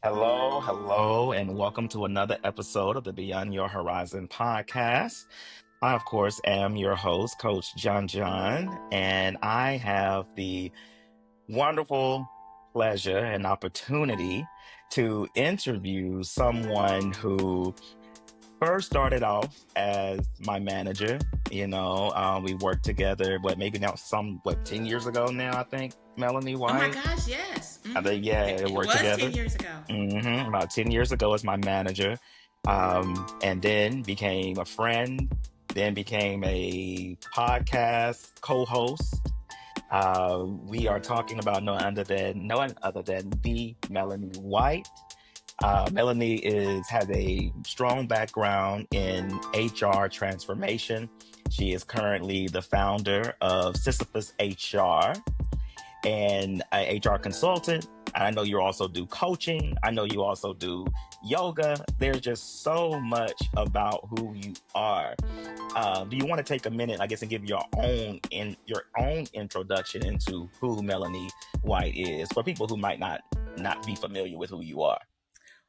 Hello, hello, and welcome to another episode of the Beyond Your Horizon podcast. I, of course, am your host, Coach John, and I have the wonderful pleasure and opportunity to interview someone who first started off as my manager. We worked together, but maybe now 10 years ago now, I think, Melanie Oh my White. gosh, yes. I think, yeah, we It worked was 10 together. years ago. About 10 years ago as my manager, and then became a friend, then became a podcast co-host. We are talking about no one other than the Melanie White. Melanie has a strong background in HR transformation. She is currently the founder of Sisyphus HR and a HR consultant. I know you also do coaching. I know you also do yoga. There's just so much about who you are. Do you want to take a minute, I guess, and give your own introduction into who Melanie White is for people who might not be familiar with who you are?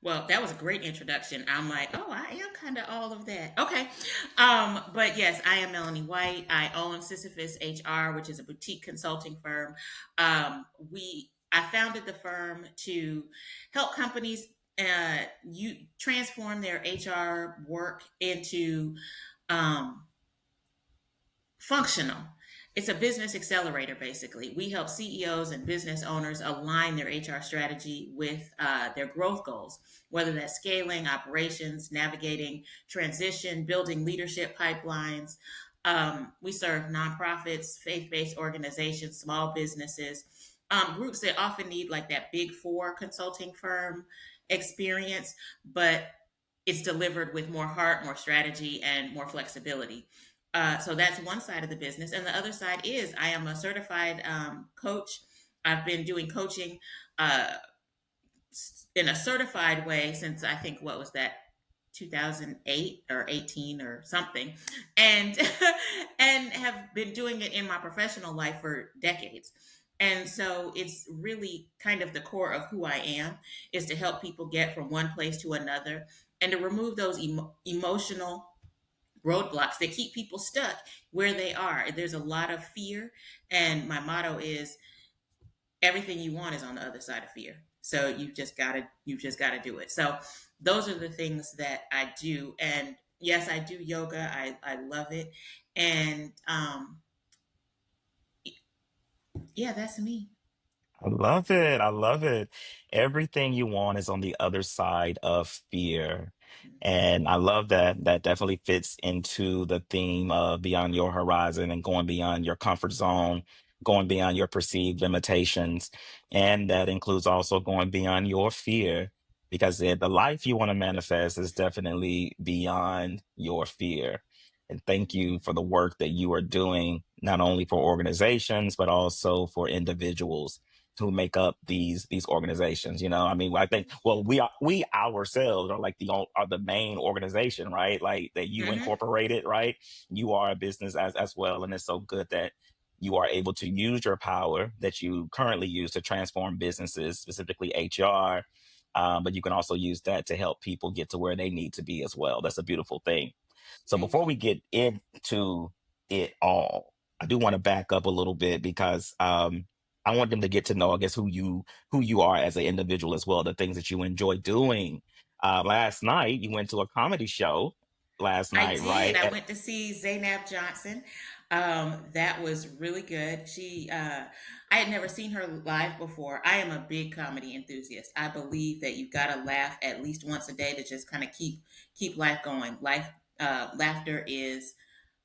Well, that was a great introduction. I'm like, oh, I am kind of all of that. Okay. But yes, I am Melanie White. I own Sisyphus HR, which is a boutique consulting firm. I founded the firm to help companies you transform their HR work into um, functional. It's a business accelerator, basically. We help CEOs and business owners align their HR strategy with their growth goals, whether that's scaling operations, navigating transition, building leadership pipelines. We serve nonprofits, faith based organizations, small businesses, groups that often need like that big four consulting firm experience, but it's delivered with more heart, more strategy, and more flexibility. So that's one side of the business. And the other side is I am a certified coach. I've been doing coaching uh, in a certified way since I think, what was that, 2008 or 18 or something, and and have been doing it in my professional life for decades. And so it's really kind of the core of who I am, is to help people get from one place to another and to remove those emotional roadblocks that keep people stuck where they are. There's a lot of fear, and my motto is everything you want is on the other side of fear. So you just gotta do it. So those are the things that I do. And yes, I do yoga. I love it. And yeah, that's me. I love it. I love it. Everything you want is on the other side of fear. And I love that. That definitely fits into the theme of beyond your horizon and going beyond your comfort zone, going beyond your perceived limitations. And that includes also going beyond your fear because the life you want to manifest is definitely beyond your fear. And thank you for the work that you are doing, not only for organizations, but also for individuals who make up these organizations. I mean, I think, well, we ourselves are like are the main organization, right? Like that you Hmm. incorporated, right? You are a business as well, and it's so good that you are able to use your power that you currently use to transform businesses, specifically HR. But you can also use that to help people get to where they need to be as well. That's a beautiful thing. So Thank before you. we get into it all, I do want to back up a little bit because I want them to get to know, I guess, who you are as an individual as well, the things that you enjoy doing. Last night, you went to a comedy show last I night, did. right? I went to see Zainab Johnson. That was really good. I had never seen her live before. I am a big comedy enthusiast. I believe that you've got to laugh at least once a day to just kind of keep life going. Laughter is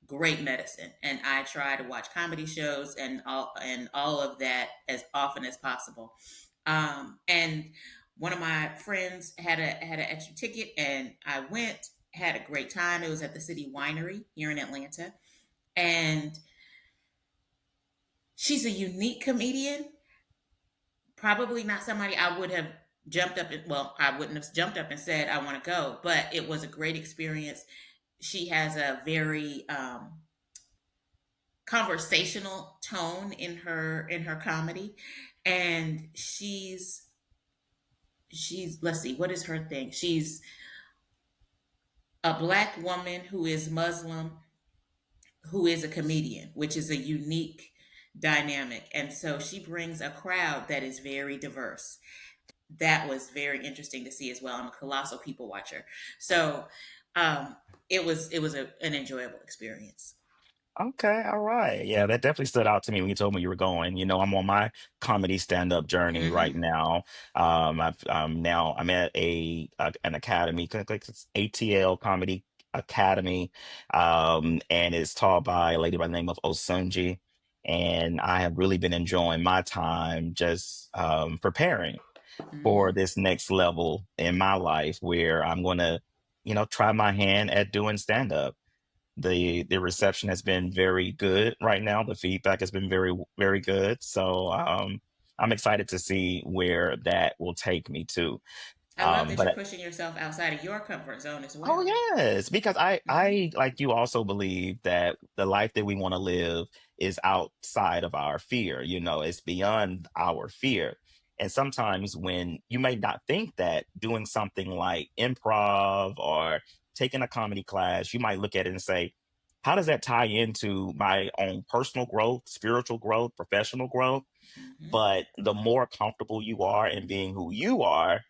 great medicine, and I try to watch comedy shows and all of that as often as possible. And one of my friends had an extra ticket, and I went. Had a great time. It was at the City Winery here in Atlanta, and she's a unique comedian. Probably not somebody I would have jumped up and well, I wouldn't have jumped up and said I want to go, but it was a great experience. She has a very conversational tone in her comedy, and she's she's, let's see, what is her thing? She's a black woman who is Muslim, who is a comedian, which is a unique dynamic. And so she brings a crowd that is very diverse. That was very interesting to see as well. I'm a colossal people watcher. So um, it was an enjoyable experience. Okay, all right. Yeah, that definitely stood out to me when you told me you were going. I'm on my comedy stand-up journey right Hmm. now. I'm at an academy, like it's ATL Comedy Academy, and it's taught by a lady by the name of Osunji. And I have really been enjoying my time just preparing for Hmm. this next level in my life where I'm going to, try my hand at doing stand-up. The reception has been very good right now. The feedback has been very, very good. So I'm excited to see where that will take me to. I love that you're But pushing yourself outside of your comfort zone as Oh well. yes, because I Hmm. I like you also believe that the life that we want to live is outside of our fear, it's beyond our fear. And sometimes when you may not think that doing something like improv or taking a comedy class, you might look at it and say, how does that tie into my own personal growth, spiritual growth, professional growth? Hmm. But the more comfortable you are in being who you are,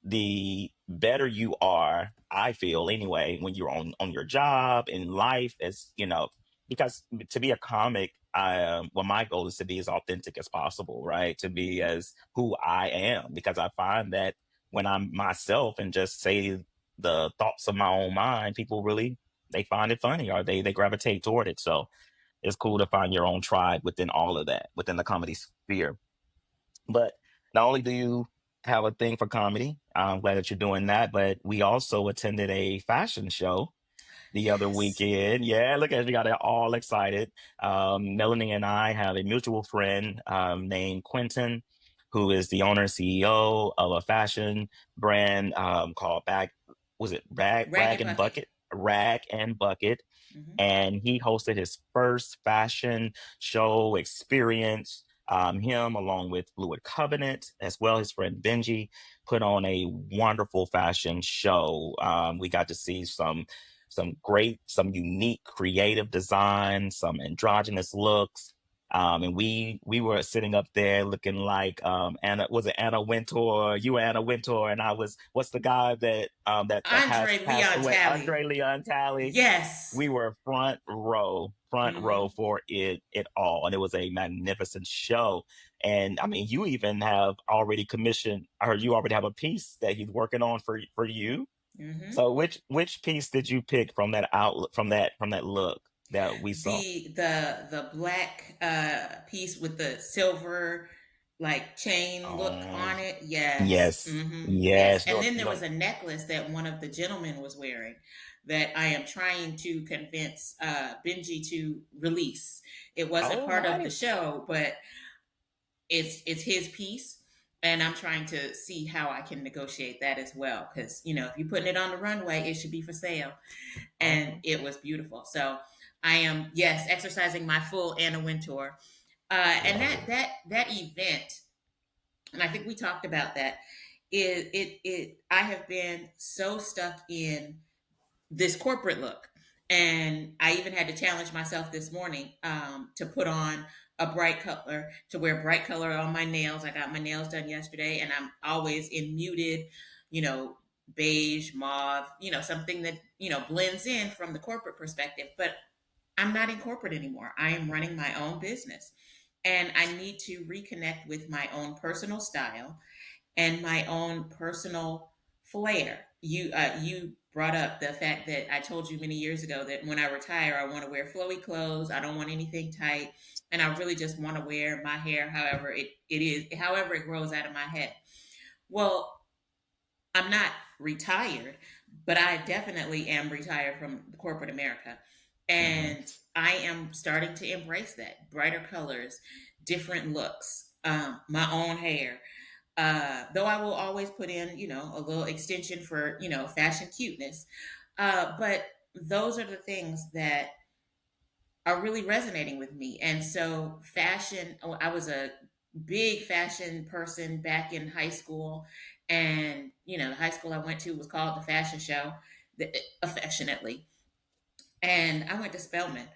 the better you are, I feel anyway, when you're on your job in life, as because to be a comic, well, my goal is to be as authentic as possible, right? To be Hmm. as who I am, because I find that when I'm myself and just say the thoughts of my own mind, people really they find it funny or they gravitate toward it. So it's cool to find your own tribe within all of that, within the comedy sphere. But not only do you have a thing for comedy, I'm glad that you're doing that, but we also attended a fashion show the other Yes. weekend. Yeah, look at you got it all excited. Melanie and I have a mutual friend named Quentin, who is the owner and CEO of a fashion brand called was it Ragged Bucket. Rag and Bucket, Hmm. and he hosted his first fashion show experience. Him, along with Fluid Covenant, as well his friend Benji, put on a wonderful fashion show. We got to see some unique creative design, some androgynous looks. And we were sitting up there looking like Anna, was it Anna Wintour? You were Anna Wintour, and I was, what's the guy that Andre passed Leon away? Talley. Andre Leon Talley. Yes. We were front row Hmm. for it all, and it was a magnificent show. And I mean, you even have already commissioned, or you already have a piece that he's working on for you. Hmm. So which piece did you pick from that outlook, from that look that we saw? The black piece with the silver like chain look Um, on it. Yes. yes, Hmm. Yes. yes, And then there was a necklace that one of the gentlemen was wearing that I am trying to convince Benji to release. It wasn't oh, part of the nice. show, but it's his piece. And I'm trying to see how I can negotiate that as well. Because, if you're putting it on the runway, it should be for sale, and Okay. it was beautiful. So I am, yes, exercising my full Anna Wintour, and Love that it. that event, and I think we talked about that. It I have been so stuck in this corporate look, and I even had to challenge myself this morning to put on a bright color, to wear bright color on my nails. I got my nails done yesterday, and I'm always in muted, you know, beige, mauve, something that blends in from the corporate perspective. But I'm not in corporate anymore. I am running my own business, and I need to reconnect with my own personal style and my own personal flair. You brought up the fact that I told you many years ago that when I retire, I want to wear flowy clothes. I don't want anything tight, and I really just want to wear my hair however it is, however it grows out of my head. Well, I'm not retired, but I definitely am retired from corporate America. Hmm. And I am starting to embrace that brighter colors, different looks, my own hair. Though I will always put in, a little extension for, fashion cuteness. But those are the things that are really resonating with me. And so, fashion, I was a big fashion person back in high school. And, the high school I went to was called the Fashion Show, affectionately. And I went to Spelman.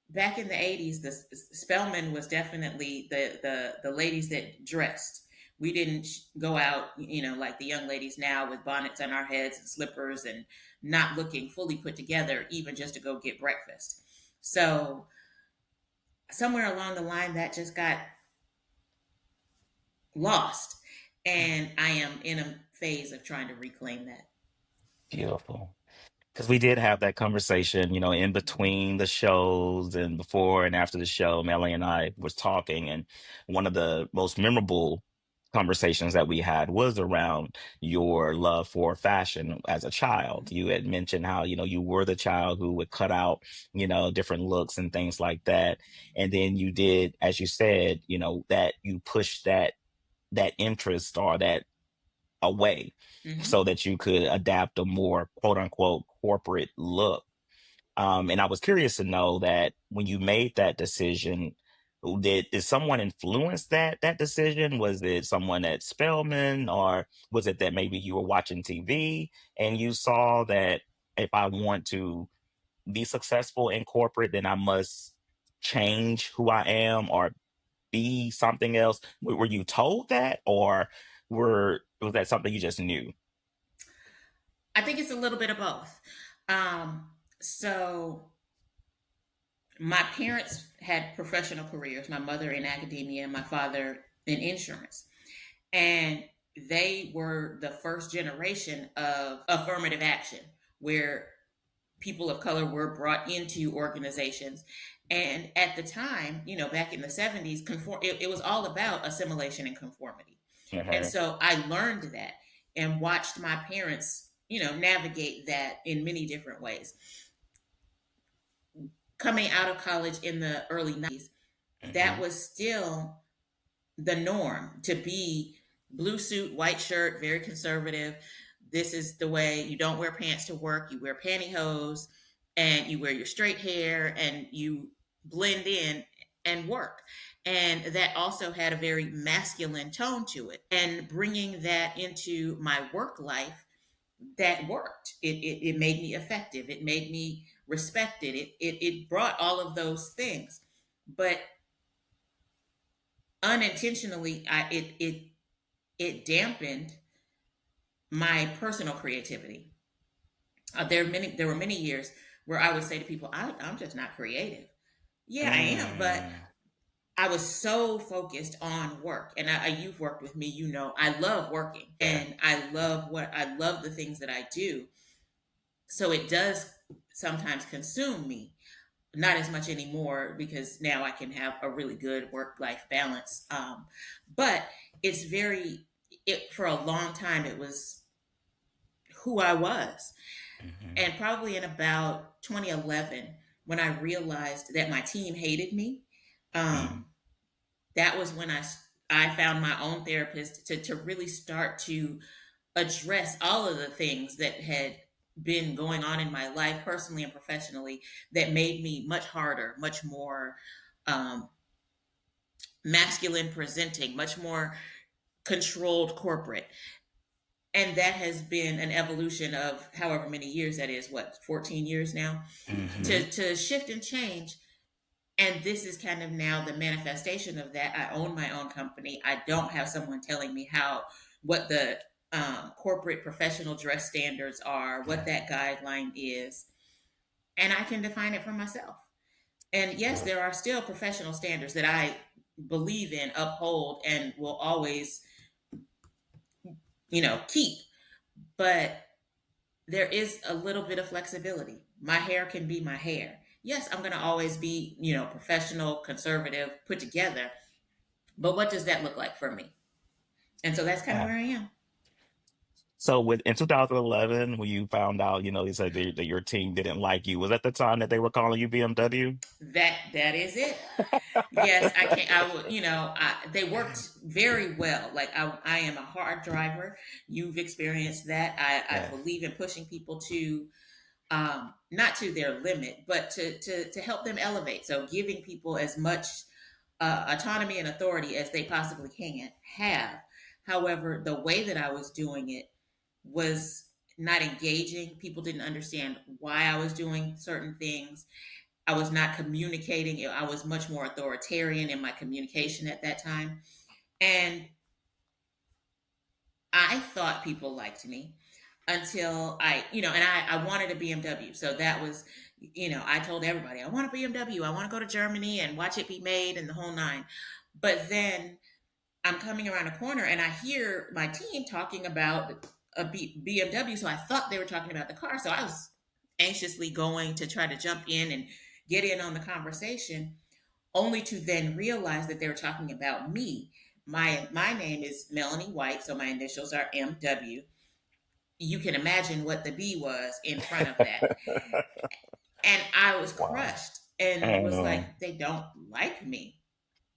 Back in the 80s, the Spelman was definitely the ladies that dressed. We didn't go out, like the young ladies now with bonnets on our heads and slippers and not looking fully put together, even just to go get breakfast. So somewhere along the line, that just got lost. And I am in a phase of trying to reclaim that. Beautiful. Because we did have that conversation, in between the shows and before and after the show. Melanie and I was talking, and one of the most memorable conversations that we had was around your love for fashion as a child. You had mentioned how, you were the child who would cut out, different looks and things like that. And then you did, as you said, that you pushed that interest or that away Mm-hmm. so that you could adapt a more quote unquote corporate look. And I was curious to know that when you made that decision, did someone influence that decision? Was it someone at Spelman, or was it that maybe you were watching TV and you saw that if I want to be successful in corporate, then I must change who I am or be something else? Were you told that, or was that something you just knew? I think it's a little bit of both. So my parents had professional careers, my mother in academia and my father in insurance. And they were the first generation of affirmative action where people of color were brought into organizations. And at the time, back in the 70s, it was all about assimilation and conformity. And Mhm. so I learned that and watched my parents, navigate that in many different ways. Coming out of college in the early 90s, that Mhm. was still the norm to be blue suit, white shirt, very conservative. This is the way. You don't wear pants to work, you wear pantyhose, and you wear your straight hair and you blend in and work. And that also had a very masculine tone to it. And bringing that into my work life, that worked. It made me effective. It made me respected. It brought all of those things. But unintentionally, it dampened my personal creativity. There were many years where I would say to people, I'm just not creative. Yeah, I am, but Mm. I was so focused on work. And you've worked with me, I love working Yeah. and I love the things that I do. So it does sometimes consume me. Not as much anymore because now I can have a really good work life balance. But it's for a long time, it was who I was. Mhm. And probably in about 2011, when I realized that my team hated me, Mm. um, that was when I found my own therapist to really start to address all of the things that had been going on in my life, personally and professionally, that made me much harder, much more um, masculine presenting, much more controlled corporate. And that has been an evolution of however many years that is, what, 14 years now, Mhm. to shift and change. And this is kind of now the manifestation of that. I own my own company. I don't have someone telling me what the corporate professional dress standards are, what Yeah. that guideline is, and I can define it for myself. And yes, there Beautiful. are still professional standards that I believe in, uphold, and will always, keep. But there is a little bit of flexibility. My hair can be my hair. Yes, I'm going to always be, professional, conservative, put together. But what does that look like for me? And so that's kind of Yeah. where I am. So in 2011, when you found out, you said that your team didn't like you, was that the time that they were calling you BMW? That is it. Yes, I can. I would. They worked very well. Like I am a hard driver. You've experienced that. I Yes. believe in pushing people to not to their limit, but to help them elevate. So giving people as much autonomy and authority as they possibly can have. However, the way that I was doing it was not engaging. People didn't understand why I was doing certain things. I was not communicating. I was much more authoritarian in my communication at that time. And I thought people liked me until I wanted a BMW. So that was, I told everybody, I want a BMW. I want to go to Germany and watch it be made and the whole nine. But then I'm coming around a corner and I hear my team talking about a BMW. So I thought they were talking about the car. So I was anxiously going to try to jump in and get in on the conversation, only to then realize that they were talking about me. My name is Melanie White, so my initials are MW. You can imagine what the B was in front of that. And I was Wow. crushed and was Um, like, they don't like me.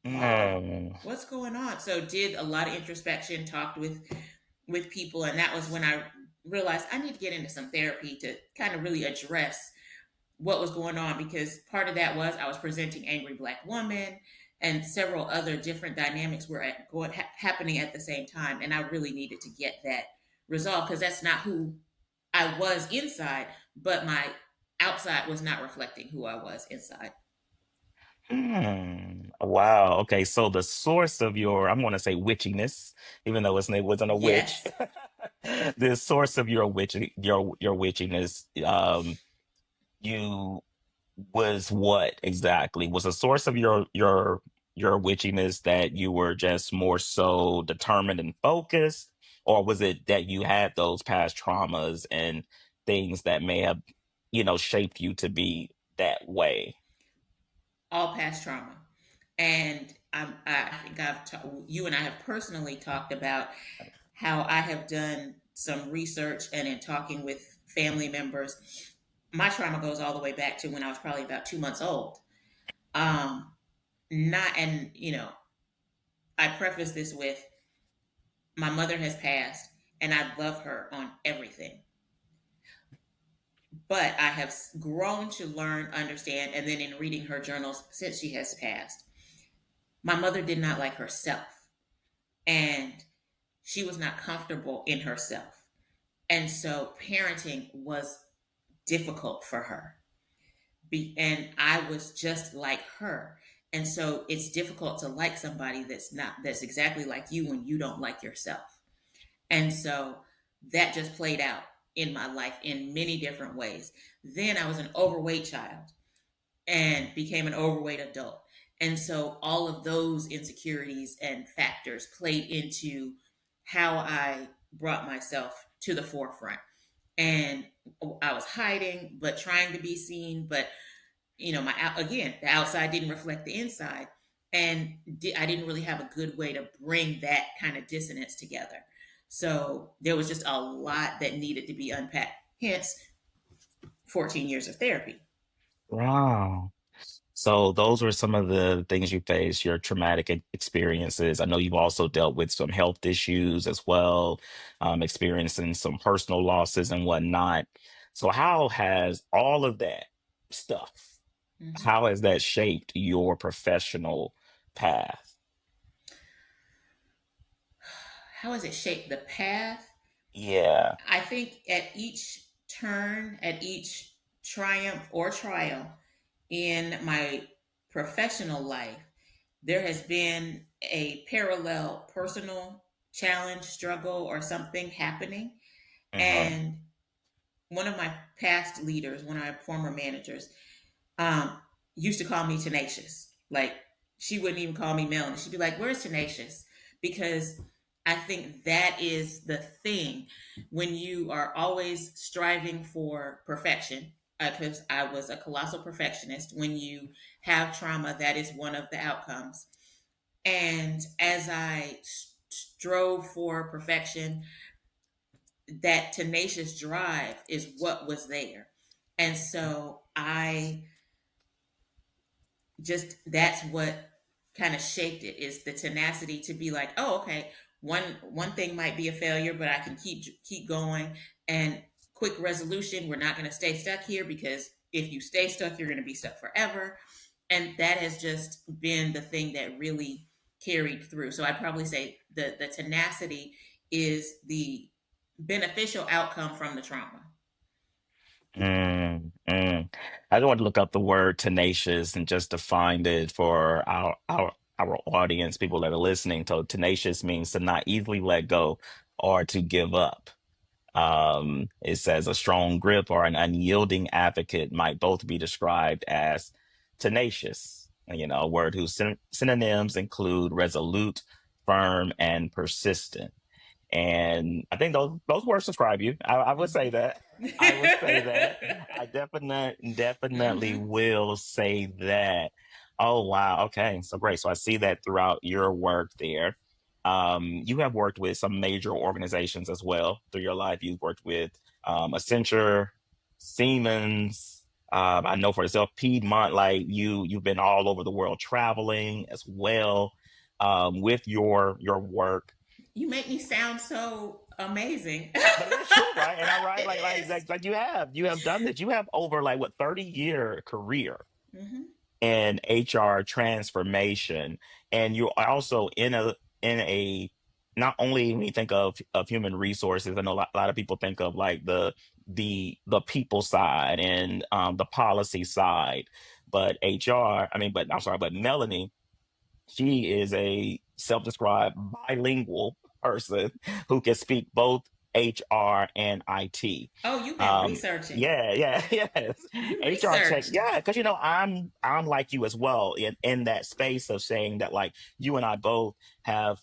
Why? mm, What's going on? So did a lot of introspection, talked with people, and that was when I realized I need to get into some therapy to kind of really address what was going on, because part of that was I was presenting angry black woman, and several other different dynamics were happening at the same time, and I really needed to get that resolved because that's not who I was inside, but my outside was not reflecting who I was inside. wow. Okay. So the source of your, I'm going to say witchiness, even though his name wasn't a witch, Yes. the source of your your witchiness, you was what exactly? Was the source of your witchiness that you were just more so determined and focused, or was it that you had those past traumas and things that may have, shaped you to be that way? All past trauma. And I think you and I have personally talked about how I have done some research, and in talking with family members, my trauma goes all the way back to when I was probably about 2 months old. Not, and I preface this with my mother has passed, and I love her on everything. But I have grown to learn, understand, and then in reading her journals since she has passed, my mother did not like herself. And she was not comfortable in herself. And so parenting was difficult for her. And I was just like her. And so it's difficult to like somebody that's exactly like you when you don't like yourself. And so that just played out in my life in many different ways. Then I was an overweight child and became an overweight adult. And so all of those insecurities and factors played into how I brought myself to the forefront. And I was hiding, but trying to be seen. But, again, the outside didn't reflect the inside. And I didn't really have a good way to bring that kind of dissonance together. So there was just a lot that needed to be unpacked. Hence, 14 years of therapy. Wow. So those were some of the things you faced, your traumatic experiences. I know you've also dealt with some health issues as well, experiencing some personal losses and whatnot. So how has all of that stuff, Mhm. how has that shaped your professional path? How has it shaped the path? Yeah. I think at each turn, at each triumph or trial in my professional life, there has been a parallel personal challenge, struggle, or something happening. Uh-huh. And one of my past leaders, one of my former managers, um, used to call me tenacious. Like, she wouldn't even call me Melanie. She'd be like, "Where's tenacious?" Because I think that is the thing when you are always striving for perfection. Because I was a colossal perfectionist. When you have trauma, that is one of the outcomes. And as I strove for perfection, that tenacious drive is what was there. And so I just, that's what kind of shaped it, is the tenacity to be like, oh, okay, one thing might be a failure, but I can keep going. And quick resolution, we're not going to stay stuck here, because if you stay stuck, you're going to be stuck forever. And that has just been the thing that really carried through. So I'd probably say the tenacity is the beneficial outcome from the trauma. Mm, mm. I just want to look up the word tenacious and just define it for our audience, people that are listening. So tenacious means to not easily let go or to give up. It says a strong grip or an unyielding advocate might both be described as tenacious. You know, a word whose synonyms include resolute, firm, and persistent. And I think those words describe you. I would say that. I would say that. I definitely Mm-hmm. will say that. Oh wow. Okay. So great. So I see that throughout your work there. You have worked with some major organizations as well through your life. You've worked with Accenture, Siemens. I know for yourself, Piedmont. Like you've been all over the world traveling as well with your work. You make me sound so amazing. But it is true, right? And I right It is. like you have done this. You have over like what 30-year career Mm-hmm. in HR transformation, and you're also in a not only when you think of human resources. I know a lot of people think of like the people side and the policy side, but HR. I mean, but I'm sorry, but Melanie, she is a self-described bilingual person who can speak both HR and IT. Oh, you've been Um, researching. yeah, yeah, yes. You HR tech, researched. yeah, because I'm like you as well in that space of saying that like you and I both have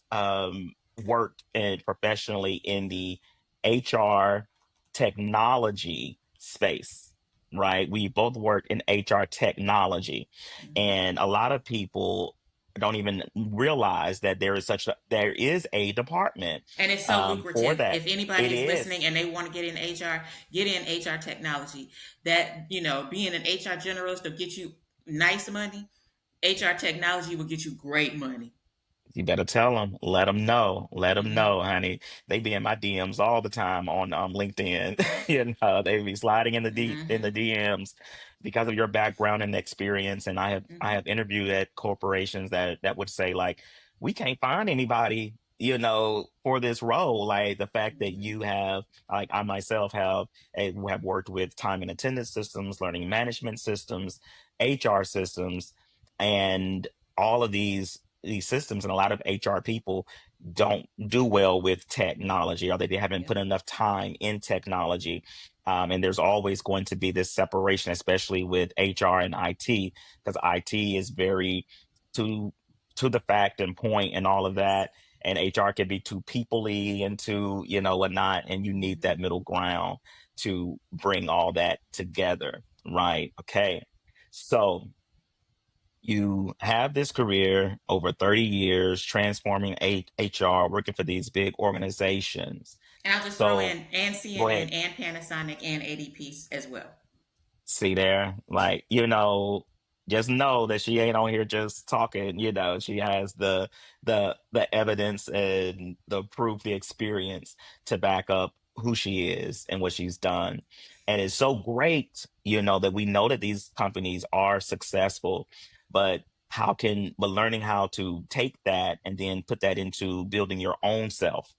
worked in professionally in the HR technology space, right? We both work in HR technology, Mm-hmm. and a lot of people don't even realize that there is a department And it's so for lucrative. that. If anybody It is listening is. and they want to get in HR, get in HR technology. That, being an HR generalist will get you nice money. HR technology will get you great money. You better tell them. Let them know. Let them Mm-hmm. know, honey. They be in my DMs all the time on LinkedIn. They be sliding in the Mm-hmm. DMs because of your background and experience. And I Mm-hmm. have interviewed at corporations that would say like, we can't find anybody, for this role. Like the fact that Mm-hmm. you have, like I myself have worked with time and attendance systems, learning management systems, HR systems, and all of these systems, and a lot of HR people don't do well with technology, or they haven't Yep. put enough time in technology. And there's always going to be this separation, especially with HR and IT, because IT is very to the fact and point and all of Yes. that. And HR can be too peoply and too, whatnot. And you need Mm-hmm. that middle ground to bring all that together. Right. Okay. So you have this career over 30 years transforming HR, working for these big organizations. And I'll just throw So in and go CNN ahead. and Panasonic and ADP as well. See there, like, just know that she ain't on here just talking. She has the evidence and the proof, the experience to back up who she is and what she's done. And it's so great, that we know that these companies are successful, but learning how to take that and then put that into building your own self,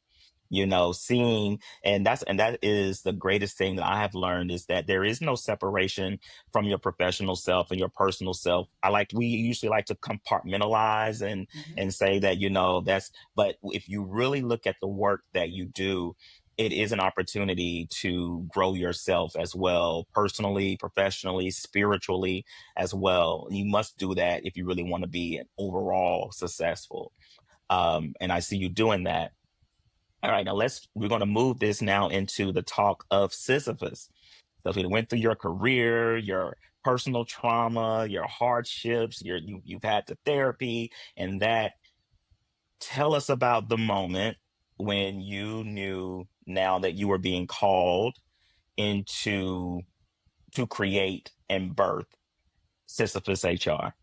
seeing, and that is the greatest thing that I have learned, is that there is no separation from your professional self and your personal self. We usually like to compartmentalize Mm-hmm. and say that, but if you really look at the work that you do, it is an opportunity to grow yourself as well, personally, professionally, spiritually as well. You must do that if you really want to be an overall successful. And I see you doing that. All right, now we're going to move this now into the talk of Sisyphus. So if we went through your career, your personal trauma, your hardships, you've had the therapy and that. Tell us about the moment when you knew now that you were being called into to create and birth Sisyphus HR.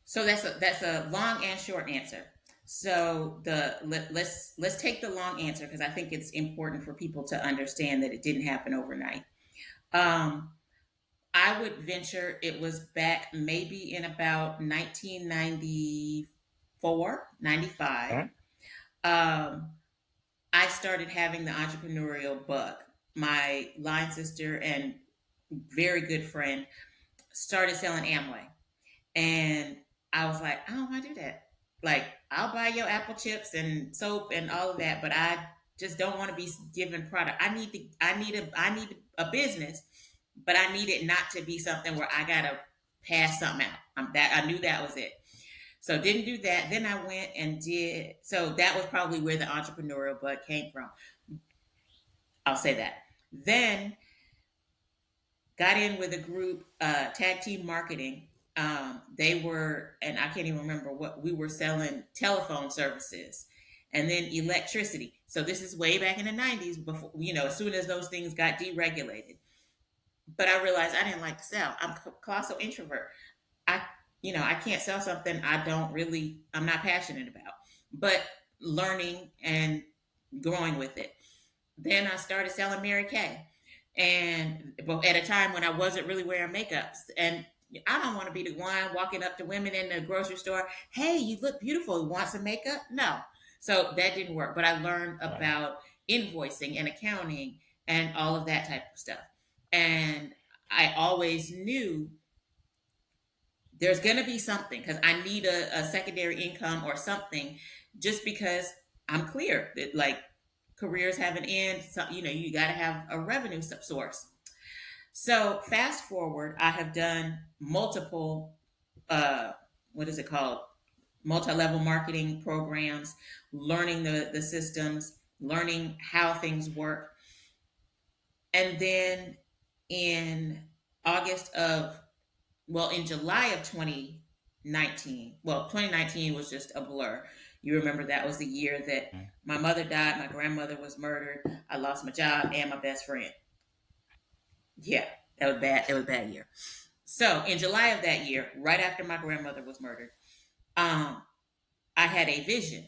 So that's a long and short answer. So let's take the long answer because I think it's important for people to understand that it didn't happen overnight. Um, I would venture it was back maybe in about 1994, 95. Okay. Um, I started having the entrepreneurial bug. My line sister and very good friend started selling Amway. And I was like, I don't want to do that. Like, I'll buy your apple chips and soap and all of that, but I just don't want to be given product. I need a business, but I need it not to be something where I gotta pass something out. I knew that was it. So didn't do that. Then I went and did. So that was probably where the entrepreneurial bug came from. I'll say that. Then got in with a group, tag team marketing. They were, and I can't even remember what we were selling, telephone services and then electricity. So this is way back in the 90s before, as soon as those things got deregulated. But I realized I didn't like to sell. I'm a colossal introvert. I, I can't sell something I'm not passionate about, but learning and growing with it. Then I started selling Mary Kay, and at a time when I wasn't really wearing makeup. And I don't want to be the one walking up to women in the grocery store. Hey, you look beautiful. Want some makeup? No. So that didn't work. But I learned Right. about invoicing and accounting and all of that type of stuff. And I always knew there's going to be something because I need a secondary income or something just because I'm clear that like careers have an end. So, you got to have a revenue source. So fast forward, I have done multiple, what is it called? Multi-level marketing programs, learning the systems, learning how things work. And then in August of in July of 2019, 2019 was just a blur. You remember that was the year that Mm. my mother died, my grandmother was murdered, I lost my job and my best friend. Yeah, that was bad. It was a bad year. So in July of that year, right after my grandmother was murdered, um, I had a vision.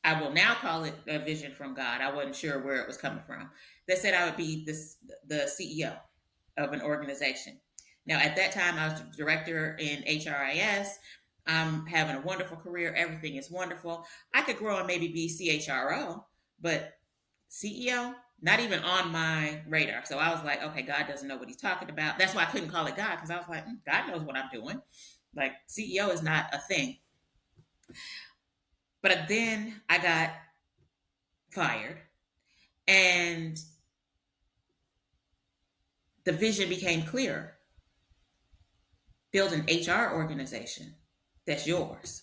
I will now call it a vision from God. I wasn't sure where it was coming from. That said I would be the CEO of an organization. Now, at that time, I was the director in HRIS. I'm having a wonderful career. Everything is wonderful. I could grow and maybe be CHRO, but CEO, not even on my radar. So I was like, okay, God doesn't know what he's talking about. That's why I couldn't call it God because I was like, God knows what I'm doing. Like, CEO is not a thing. But then I got fired and the vision became clearer. Build an HR organization that's yours.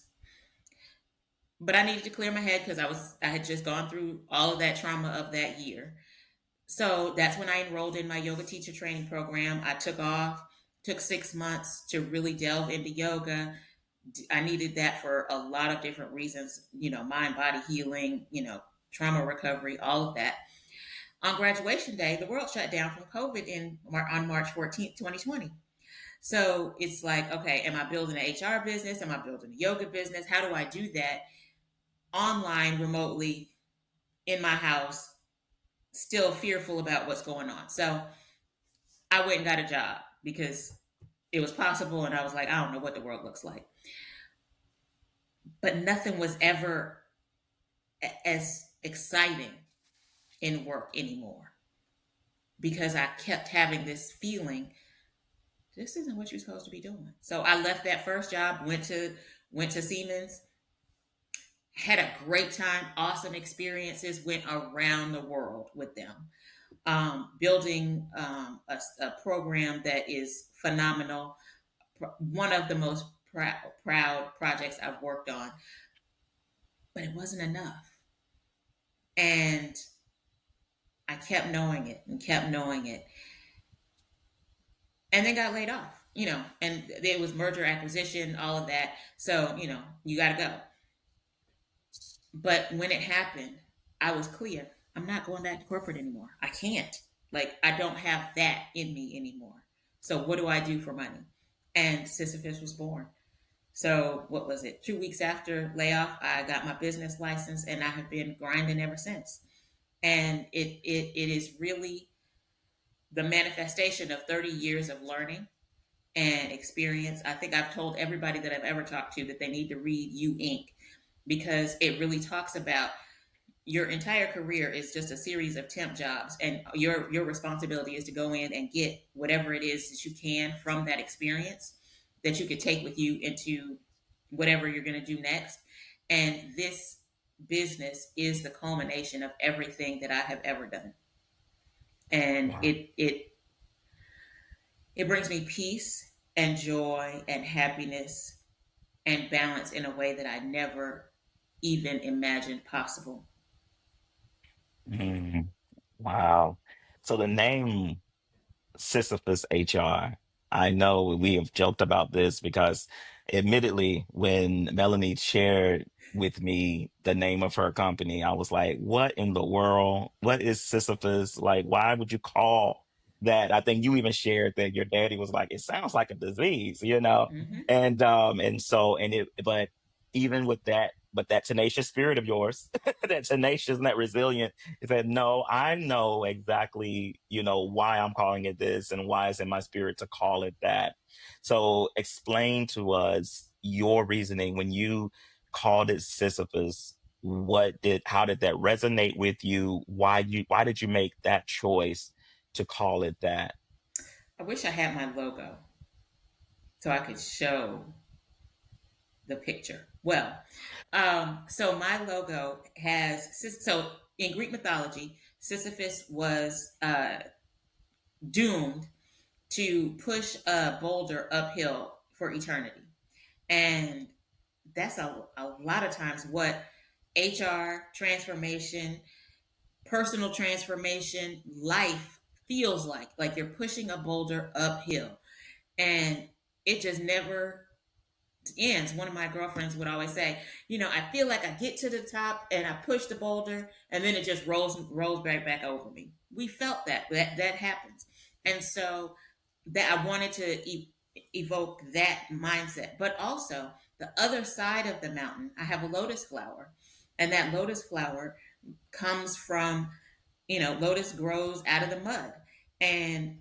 But I needed to clear my head because I had just gone through all of that trauma of that year. So that's when I enrolled in my yoga teacher training program. I took 6 months to really delve into yoga. I needed that for a lot of different reasons, mind, body healing, trauma recovery, all of that. On graduation day, the world shut down from COVID on March 14th, 2020. So it's like, okay, am I building an HR business? Am I building a yoga business? How do I do that online, remotely, in my house, still fearful about what's going on? So I went and got a job because it was possible. And I was like, I don't know what the world looks like. But nothing was ever as exciting in work anymore because I kept having this feeling this isn't what you're supposed to be doing. So I left that first job, went to Siemens, had a great time, awesome experiences, went around the world with them, building a program that is phenomenal. One of the most proud projects I've worked on, but it wasn't enough. And I kept knowing it and kept knowing it. And then got laid off, and there was merger acquisition, all of that. So, you got to go. But when it happened, I was clear. I'm not going back to corporate anymore. I can't. Like, I don't have that in me anymore. So, what do I do for money? And Sisyphus was born. So, what was it? 2 weeks after layoff, I got my business license and I have been grinding ever since. And it is really the manifestation of 30 years of learning and experience. I think I've told everybody that I've ever talked to that they need to read You Inc. because it really talks about your entire career is just a series of temp jobs, and your responsibility is to go in and get whatever it is that you can from that experience that you could take with you into whatever you're going to do next. And this business is the culmination of everything that I have ever done, and Wow. it brings me peace and joy and happiness and balance in a way that I never even imagined possible. Mm, wow. So the name Sisyphus HR. I know we have joked about this because, admittedly, when Melanie shared with me the name of her company, I was like, what in the world? What is Sisyphus? Like, why would you call that? I think you even shared that your daddy was like, it sounds like a disease, you know? Hmm. And so, but even with that, but that tenacious spirit of yours, that tenacious and that resilient, he said, no, I know exactly, why I'm calling it this and why it's in my spirit to call it that. So explain to us your reasoning when you called it Sisyphus. How did that resonate with you? Why did you make that choice to call it that? I wish I had my logo so I could show the picture. Well, so my logo so in Greek mythology, Sisyphus was doomed to push a boulder uphill for eternity. And that's a lot of times what HR transformation, personal transformation, life feels like you're pushing a boulder uphill. And it just never ends. One of my girlfriends would always say, I feel like I get to the top and I push the boulder and then it just rolls back over me. We felt that happens. And so that I wanted to evoke that mindset, but also the other side of the mountain, I have a lotus flower, and that lotus flower comes from, lotus grows out of the mud. And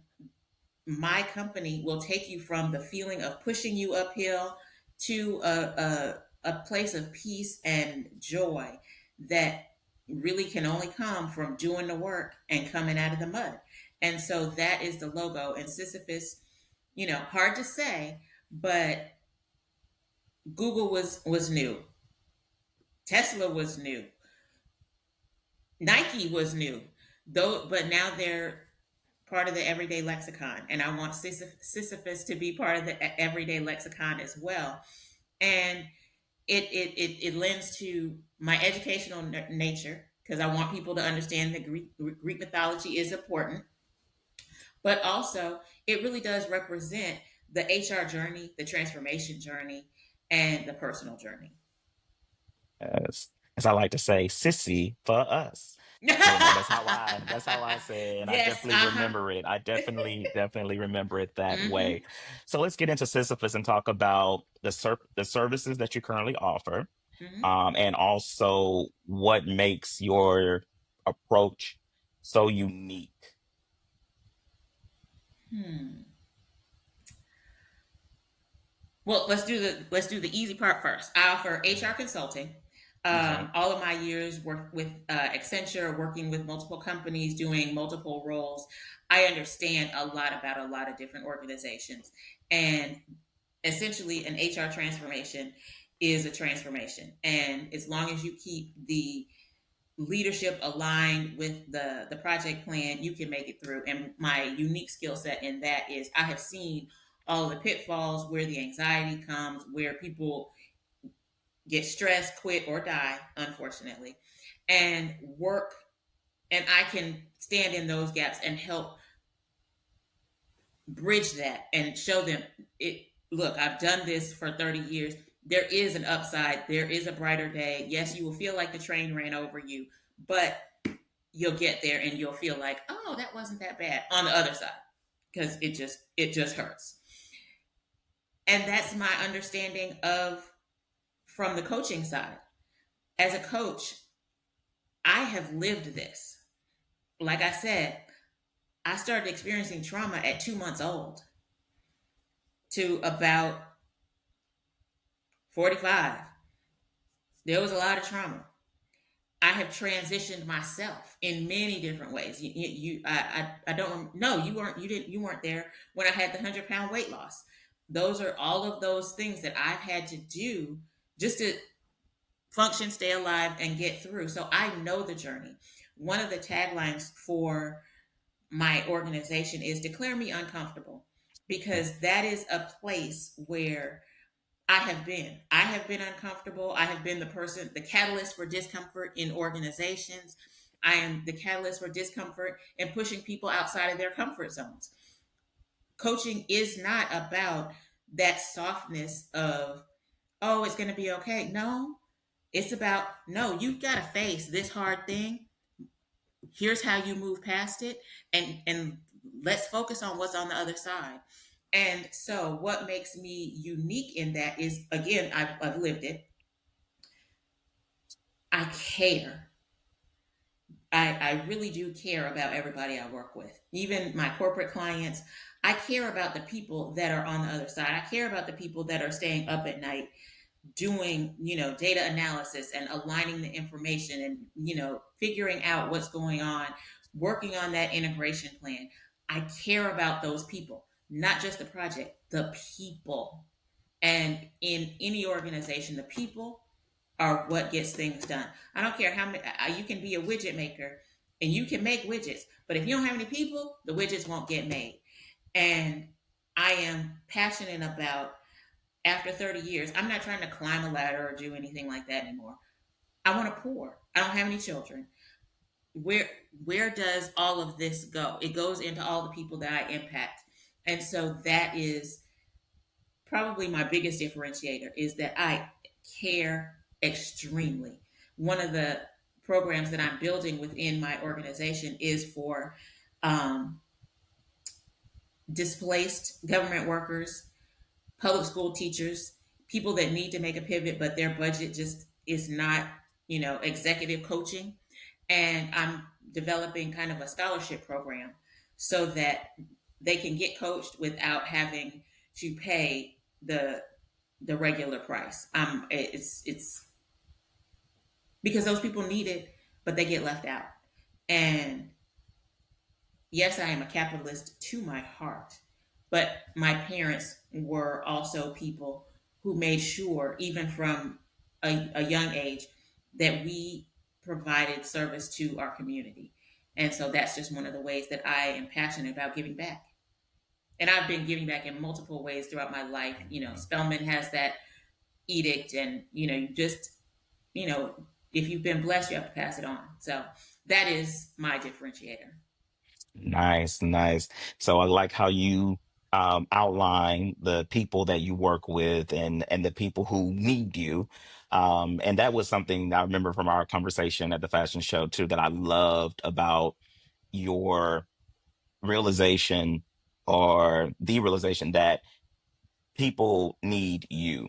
my company will take you from the feeling of pushing you uphill to a place of peace and joy that really can only come from doing the work and coming out of the mud. And so that is the logo. And Sisyphus, hard to say, but Google was new. Tesla was new. Nike was new. Though, but now they're part of the everyday lexicon, and I want Sisyphus to be part of the everyday lexicon as well. And it lends to my educational nature because I want people to understand that Greek mythology is important, but also it really does represent the HR journey, the transformation journey, and the personal journey. As I like to say, sissy for us. That's how I say it, and I Yes, definitely uh-huh. remember it. I definitely remember it that way. Mm-hmm. So let's get into Sisyphus and talk about the services that you currently offer, Mm-hmm. and also what makes your approach so unique. Hmm. Well, let's do the easy part first. I offer HR consulting. Okay. All of my years work with Accenture, working with multiple companies, doing multiple roles. I understand a lot about a lot of different organizations, and essentially, an HR transformation is a transformation. And as long as you keep the leadership aligned with the project plan, you can make it through. And my unique skill set in that is I have seen all the pitfalls where the anxiety comes, where people get stressed, quit, or die, unfortunately, and work. And I can stand in those gaps and help bridge that and show them it. Look, I've done this for 30 years. There is an upside. There is a brighter day. Yes, you will feel like the train ran over you, but you'll get there and you'll feel like, oh, that wasn't that bad on the other side because it just hurts. And that's my understanding of from the coaching side. As a coach, I have lived this. Like I said, I started experiencing trauma at 2 months old to about 45. There was a lot of trauma. I have transitioned myself in many different ways. I don't know. You weren't there when I had the 100-pound weight loss. Those are all of those things that I've had to do just to function, stay alive, and get through. So I know the journey. One of the taglines for my organization is declare me uncomfortable, because that is a place where I have been. I have been uncomfortable. I have been the person, the catalyst for discomfort in organizations. I am the catalyst for discomfort and pushing people outside of their comfort zones. Coaching is not about that softness of, oh, it's going to be okay. No, it's about, no, you've got to face this hard thing. Here's how you move past it, and let's focus on what's on the other side. And so what makes me unique in that is, again, I've lived it. I care. I really do care about everybody I work with, even my corporate clients. I care about the people that are on the other side. I care about the people that are staying up at night doing, data analysis and aligning the information and, figuring out what's going on, working on that integration plan. I care about those people, not just the project, the people. And in any organization, the people are what gets things done. I don't care how many, you can be a widget maker and you can make widgets, but if you don't have any people, the widgets won't get made. And I am passionate about, after 30 years, I'm not trying to climb a ladder or do anything like that anymore. I want to pour. I don't have any children. Where where does all of this go? It goes into all the people that I impact. And so that is probably my biggest differentiator, is that I care extremely. One of the programs that I'm building within my organization is for um, displaced government workers, public school teachers, people that need to make a pivot, but their budget just is not, executive coaching. And I'm developing kind of a scholarship program so that they can get coached without having to pay the regular price. It's because those people need it, but they get left out. And yes, I am a capitalist to my heart, but my parents were also people who made sure, even from a young age, that we provided service to our community. And so that's just one of the ways that I am passionate about giving back. And I've been giving back in multiple ways throughout my life. Spellman has that edict, and, you just, if you've been blessed, you have to pass it on. So that is my differentiator. Nice, nice. So I like how you outline the people that you work with and the people who need you. And that was something I remember from our conversation at the fashion show too, that I loved about your realization, or the realization that people need you,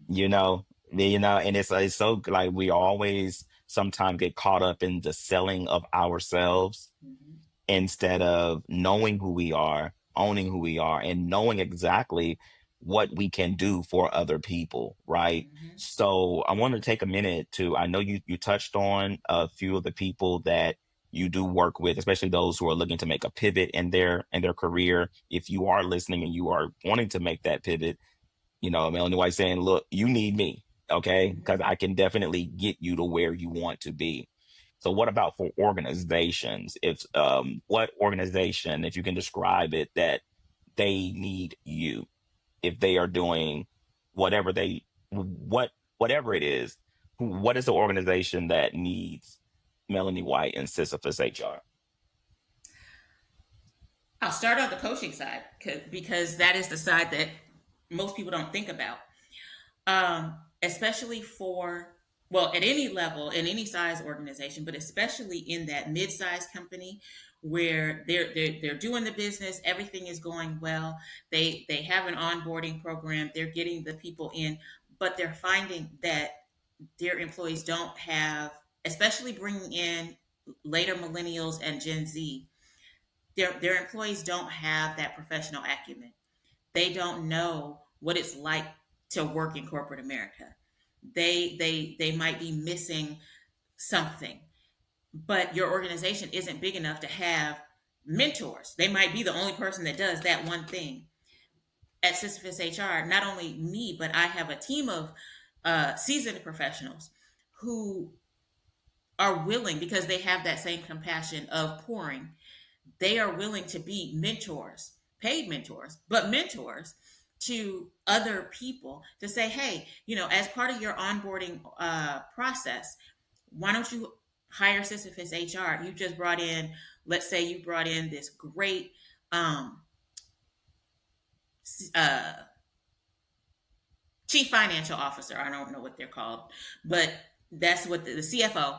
and it's so, like, we always sometimes get caught up in the selling of ourselves Mm-hmm. instead of knowing who we are, owning who we are, and knowing exactly what we can do for other people, right? Mm-hmm. So I want to take a minute to, I know you touched on a few of the people that you do work with, especially those who are looking to make a pivot in their career. If you are listening and you are wanting to make that pivot, Melanie White saying, look, you need me, okay? Because Mm-hmm. I can definitely get you to where you want to be. So what about for organizations? If what organization, if you can describe it, that they need you, if they are doing whatever whatever it is, what is the organization that needs Melanie White and Sisyphus HR? I'll start on the coaching side, because that is the side that most people don't think about. Especially for, well, at any level, in any size organization, but especially in that mid-sized company where they're doing the business, everything is going well. They have an onboarding program, they're getting the people in, but they're finding that their employees don't have, especially bringing in later millennials and Gen Z, their employees don't have that professional acumen. They don't know what it's like to work in corporate America. They might be missing something, but your organization isn't big enough to have mentors. They might be the only person that does that one thing. At Sisyphus HR, not only me, but I have a team of seasoned professionals who are willing, because they have that same compassion of pouring, they are willing to be mentors, paid mentors, but mentors to other people to say, hey, as part of your onboarding process, why don't you hire Sisyphus HR? You just brought in, let's say you brought in this great um, uh, chief financial officer. I don't know what they're called, but that's what the CFO.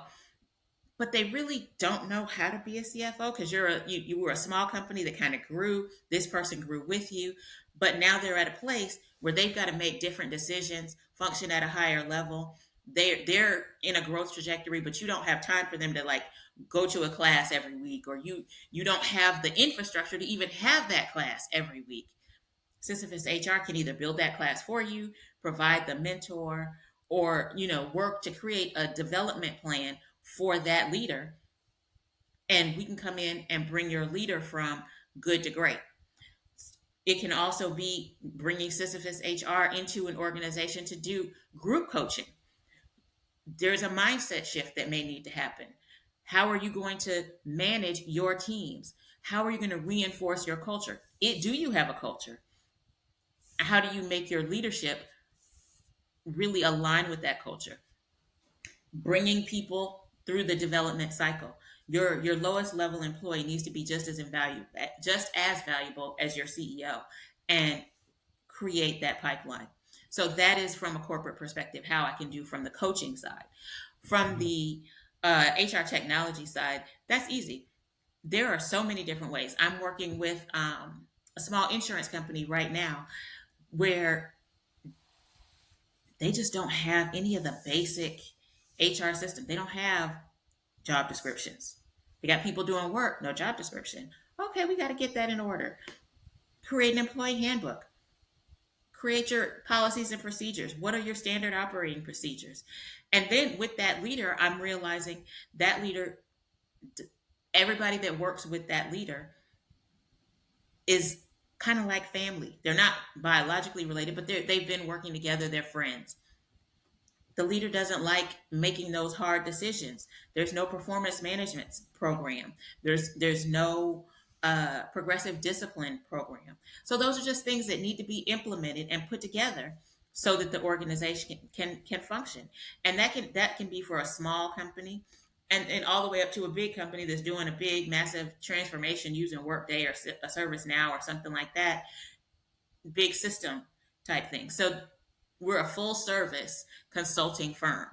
But they really don't know how to be a CFO because you were a small company that kind of grew. This person grew with you, but now they're at a place where they've got to make different decisions, function at a higher level. They're in a growth trajectory, but you don't have time for them to like go to a class every week, or you don't have the infrastructure to even have that class every week. Sisyphus HR can either build that class for you, provide the mentor, or work to create a development plan for that leader, and we can come in and bring your leader from good to great. It can also be bringing Sisyphus HR into an organization to do group coaching. There's a mindset shift that may need to happen. How are you going to manage your teams? How are you going to reinforce your culture? Do you have a culture? How do you make your leadership really align with that culture? Bringing people through the development cycle. Your lowest level employee needs to be just as valuable as your CEO, and create that pipeline. So that is from a corporate perspective how I can do from the coaching side. From the HR technology side, that's easy. There are so many different ways. I'm working with a small insurance company right now where they just don't have any of the basic HR system. They don't have job descriptions. They got people doing work, no job description. Okay, we got to get that in order. Create an employee handbook. Create your policies and procedures. What are your standard operating procedures? And then with that leader, I'm realizing that leader, everybody that works with that leader is kind of like family. They're not biologically related, but they've been working together. They're friends. The leader doesn't like making those hard decisions. There's no performance management program. There's no progressive discipline program. So those are just things that need to be implemented and put together so that the organization can function. And that can be for a small company, and all the way up to a big company that's doing a big massive transformation using Workday or a ServiceNow or something like that, big system type thing. So we're a full service consulting firm.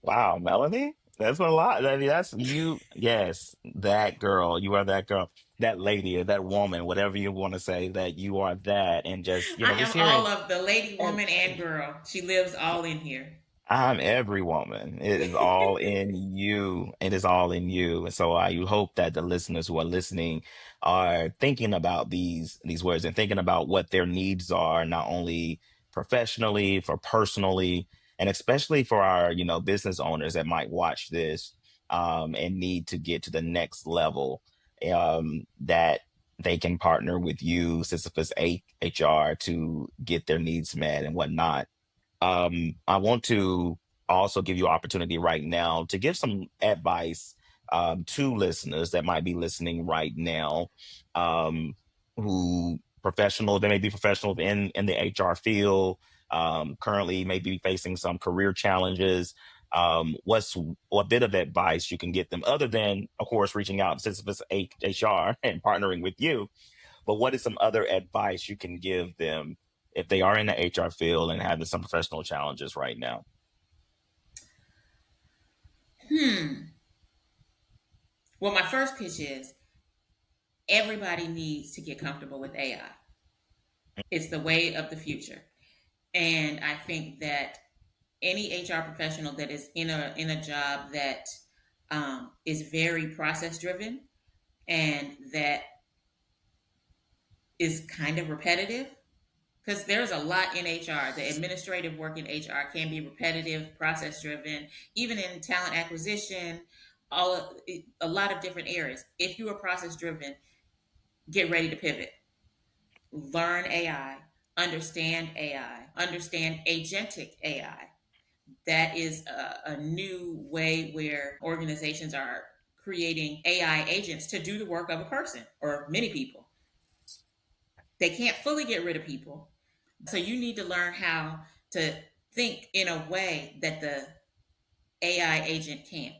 Wow, Melanie, that's a lot. I mean, that's you. Yes, that girl. You are that girl, that lady, or that woman, whatever you want to say. That you are that, and just I am just all hearing. of the lady, And woman, and girl. She lives all in here. I'm every woman. It is all in you. It is all in you. And so I hope that the listeners who are listening are thinking about these words and thinking about what their needs are, not only professionally, for personally, and especially for our, business owners that might watch this and need to get to the next level. That they can partner with you, Sisyphus HR, to get their needs met and whatnot. I want to also give you opportunity right now to give some advice to listeners that might be listening right now, um, who professional, they may be professionals in the HR field, currently may be facing some career challenges. What's a bit of advice you can get them, other than, of course, reaching out to Sisyphus HR and partnering with you, but what is some other advice you can give them if they are in the HR field and having some professional challenges right now? Hmm. Well, my first pitch is everybody needs to get comfortable with AI. It's the way of the future. And I think that any HR professional that is in a job that is very process driven, and that is kind of repetitive, because there's a lot in HR. The administrative work in HR can be repetitive, process driven, even in talent acquisition, a lot of different areas. If you are process driven, get ready to pivot. Learn AI, understand agentic AI. That is a new way where organizations are creating AI agents to do the work of a person or many people. They can't fully get rid of people. So you need to learn how to think in a way that the AI agent can't.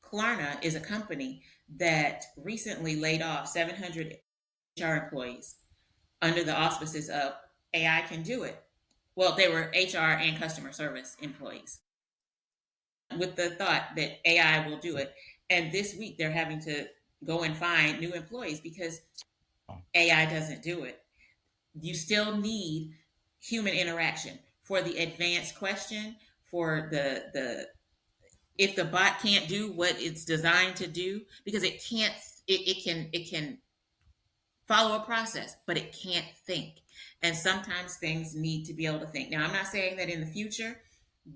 Klarna is a company that recently laid off 700 HR employees under the auspices of AI can do it. Well, they were HR and customer service employees with the thought that AI will do it. And this week they're having to go and find new employees because AI doesn't do it. You still need human interaction for the advanced question, for the if the bot can't do what it's designed to do, because it can't, it can follow a process, but it can't think. And sometimes things need to be able to think. Now, I'm not saying that in the future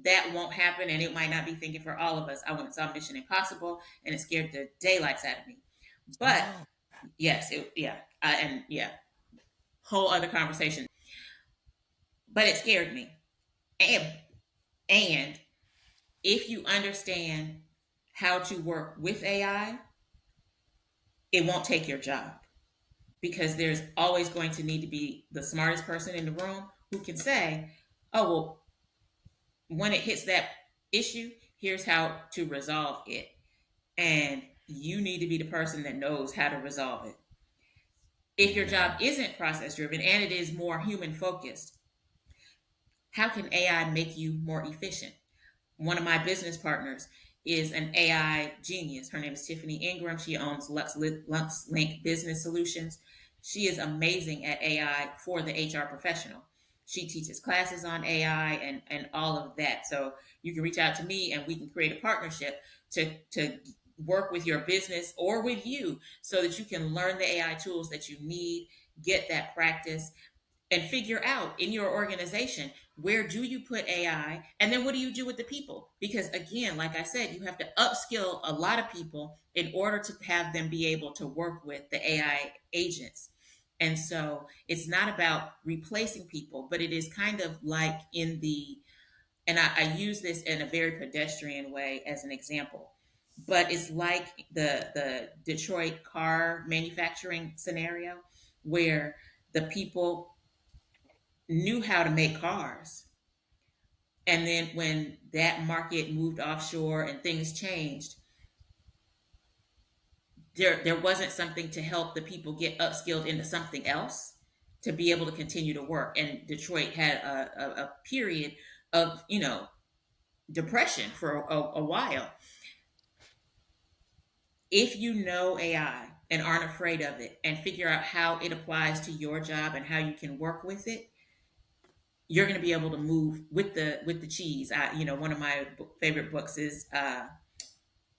that won't happen, and it might not be thinking for all of us. I went and saw Mission Impossible, and it scared the daylights out of me. But Oh, yes, and yeah, whole other conversation. But it scared me, and and if you understand how to work with AI, it won't take your job, because there's always going to need to be the smartest person in the room who can say, oh, well, when it hits that issue, here's how to resolve it. And you need to be the person that knows how to resolve it. If your yeah. job isn't process driven and it is more human focused, how can AI make you more efficient? One of my business partners is an AI genius. Her name is Tiffany Ingram. She owns LuxLink Business Solutions. She is amazing at AI for the HR professional. She teaches classes on AI and all of that. So you can reach out to me and we can create a partnership to work with your business or with you so that you can learn the AI tools that you need, get that practice, and figure out in your organization, where do you put AI, and then what do you do with the people? Because again, like I said, you have to upskill a lot of people in order to have them be able to work with the AI agents. And so it's not about replacing people, but it is kind of like in the, and I use this in a very pedestrian way as an example, but it's like the Detroit car manufacturing scenario, where the people knew how to make cars. And then when that market moved offshore and things changed, there wasn't something to help the people get upskilled into something else to be able to continue to work. And Detroit had a period of, depression for a while. If you know AI and aren't afraid of it and figure out how it applies to your job and how you can work with it, you're going to be able to move with the cheese. One of my favorite books is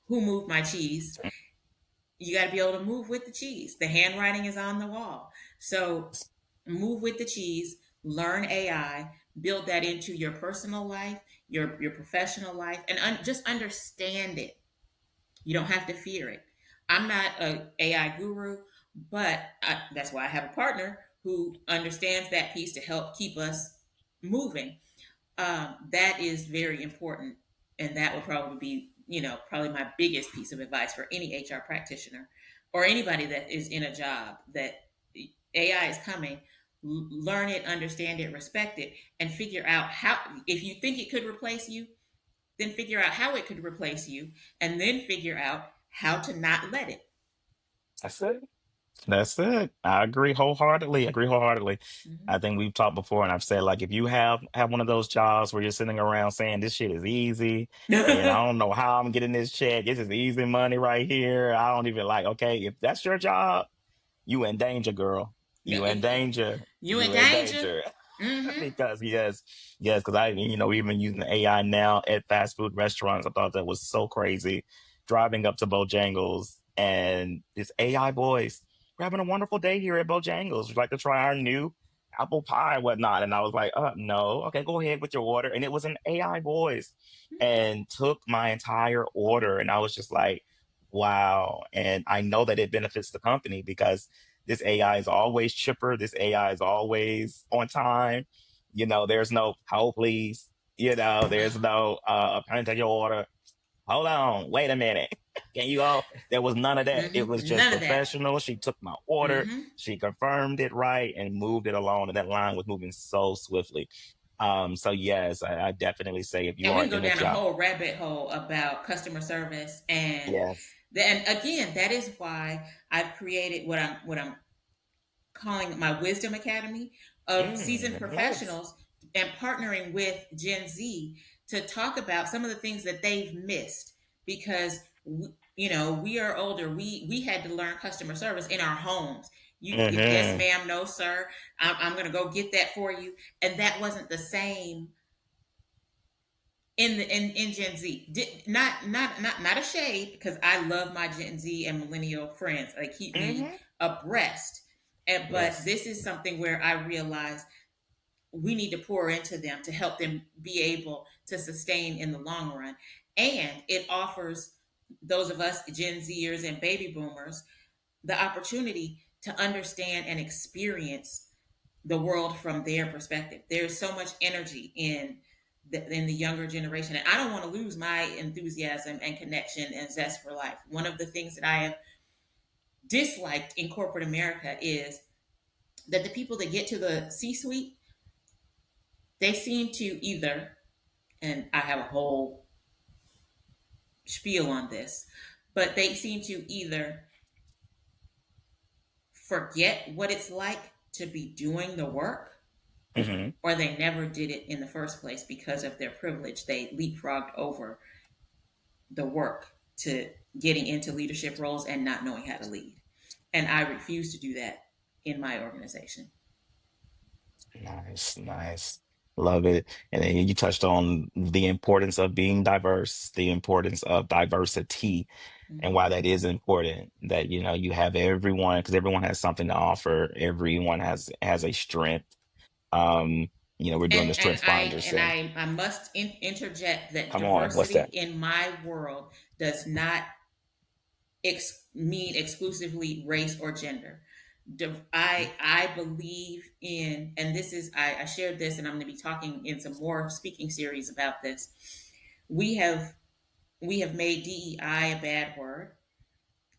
Who Moved My Cheese. You got to be able to move with the cheese. The handwriting is on the wall. So move with the cheese, learn AI, build that into your personal life, your professional life, and just understand it. You don't have to fear it. I'm not an AI guru, but that's why I have a partner who understands that piece to help keep us moving. That is very important, and that would probably be, probably my biggest piece of advice for any HR practitioner or anybody that is in a job that AI is coming. Learn it, understand it, respect it, and figure out how. If you think it could replace you, then figure out how it could replace you, and then figure out how to not let it. That's it. That's it. I agree wholeheartedly. Agree wholeheartedly. Mm-hmm. I think we've talked before, and I've said, like, if you have one of those jobs where you're sitting around saying this shit is easy, and I don't know how I'm getting this check. This is easy money right here. I don't even like. Okay, if that's your job, you in danger, girl. No, You in danger. you in You in danger. danger. Mm-hmm. Because yes, because I even using the AI now at fast food restaurants. I thought that was so crazy driving up to Bojangles and this AI voice, "We're having a wonderful day here at Bojangles. Would you like to try our new apple pie and whatnot?" And I was like, no, okay, go ahead with your order. And it was an AI voice and took my entire order. And I was just like, wow. And I know that it benefits the company because this AI is always chipper. This AI is always on time. There's no hold please. There's no can I take your order? Hold on, wait a minute. Can you all? There was none of that. It was just None of that. professional. She took my order, Hmm. she confirmed it right, and moved it along. And that line was moving so swiftly. So yes, I definitely say if you And we are can go in a down a job, whole rabbit hole about customer service, and yes. then again, that is why I've created what I'm calling my Wisdom Academy of seasoned Yes. professionals and partnering with Gen Z to talk about some of the things that they've missed because we are older. We had to learn customer service in our homes. Yes, Mm-hmm. ma'am, no, sir. I'm going to go get that for you, and that wasn't the same in Gen Z. Not a shade because I love my Gen Z and millennial friends. They keep me Mm-hmm. abreast. But Yes. this is something where I realize we need to pour into them to help them be able to sustain in the long run. And it offers those of us Gen Zers and baby boomers the opportunity to understand and experience the world from their perspective. There's so much energy in the younger generation, and I don't want to lose my enthusiasm and connection and zest for life. One of the things that I have disliked in corporate America is that the people that get to the C-suite, they seem to either, and I have a whole spiel on this, but they seem to either forget what it's like to be doing the work Mm-hmm. or they never did it in the first place because of their privilege. They leapfrogged over the work to getting into leadership roles and not knowing how to lead. And I refuse to do that in my organization. Nice, nice. Love it. And then you touched on the importance of being diverse, the importance of diversity, and Mm-hmm. why that is important. That you have everyone, because everyone has something to offer. Everyone has a strength. Um, we're doing And the and Strength I Finders, and and I I must interject that come on, what's diversity that? in my world does not mean exclusively race or gender. I believe in, and this is I shared this, and I'm going to be talking in some more speaking series about this. We have we have made DEI a bad word.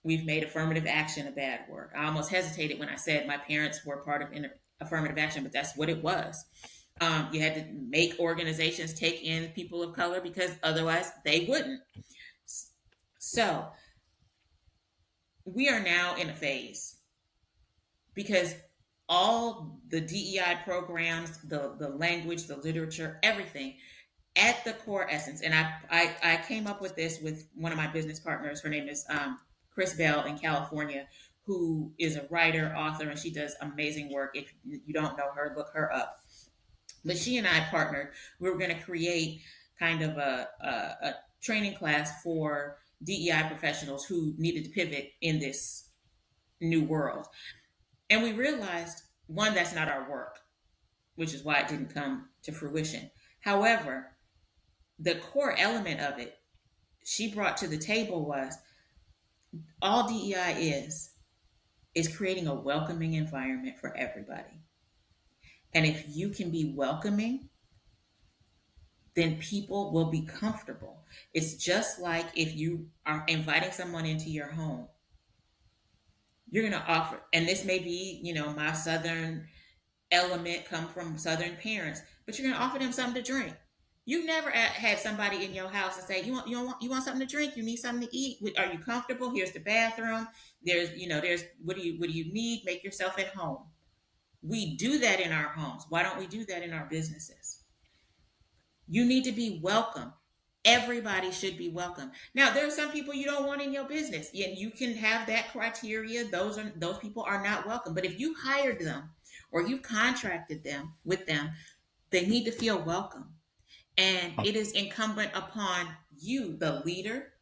We've made affirmative action a bad word. I almost hesitated when I said my parents were part of affirmative action, but that's what it was. You had to make organizations take in people of color because otherwise they wouldn't. So we are now in a phase because all the DEI programs, the language, the literature, everything at the core essence. And I came up with this with one of my business partners. Her name is Chris Bell in California, who is a writer, author, and she does amazing work. If you don't know her, look her up. But she and I partnered. We were going to create kind of a training class for DEI professionals who needed to pivot in this new world. And we realized, one, that's not our work, which is why it didn't come to fruition. However, the core element of it she brought to the table was all DEI is creating a welcoming environment for everybody. And if you can be welcoming, then people will be comfortable. It's just like if you are inviting someone into your home, you're going to offer, and this may be, my Southern element come from Southern parents, but you're going to offer them something to drink. You've never had somebody in your house and say, you want something to drink? You need something to eat? Are you comfortable? Here's the bathroom. There's what do you need? Make yourself at home. We do that in our homes. Why don't we do that in our businesses? You need to be welcome. Everybody should be welcome. Now, there are some people you don't want in your business, and you can have that criteria. Those people are not welcome. But if you hired them or you contracted them with them, they need to feel welcome. And it is incumbent upon you, the leader,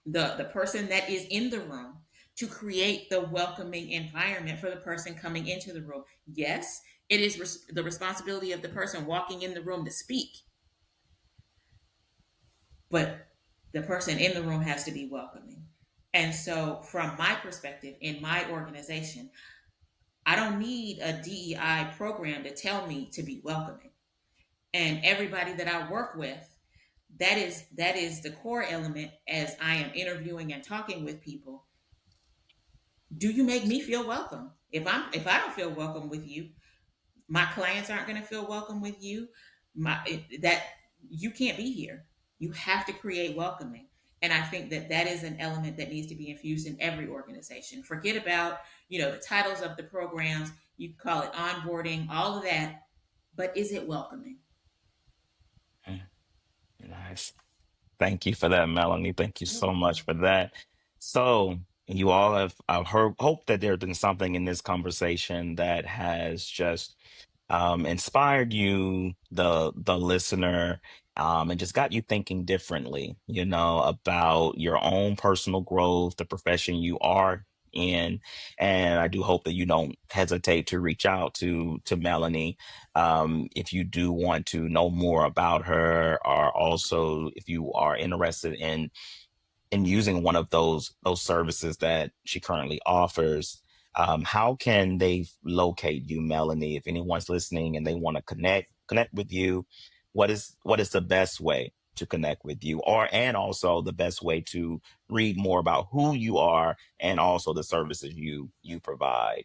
the person that is in the room to create the welcoming environment for the person coming into the room. Yes, it is the responsibility of the person walking in the room to speak, but the person in the room has to be welcoming. And so, from my perspective, in my organization, I don't need a DEI program to tell me to be welcoming. And everybody that I work with, that is the core element as I am interviewing and talking with people. Do you make me feel welcome? If I don't feel welcome with you, my clients aren't going to feel welcome with you. That you can't be here. You have to create welcoming. And I think that that is an element that needs to be infused in every organization. Forget about, the titles of the programs. You can call it onboarding, all of that, but is it welcoming? Mm, nice. Thank you for that, Melanie. Thank you You're so much welcome. for that. So, you all have, I've heard, hope that there's been something in this conversation that has just inspired you, the listener, and just got you thinking differently, about your own personal growth, the profession you are in. And I do hope that you don't hesitate to reach out to Melanie, if you do want to know more about her, or also if you are interested in using one of those services that she currently offers. How can they locate you, Melanie? If anyone's listening and they want to connect with you, what is the best way to connect with you, or and also the best way to read more about who you are and also the services you provide?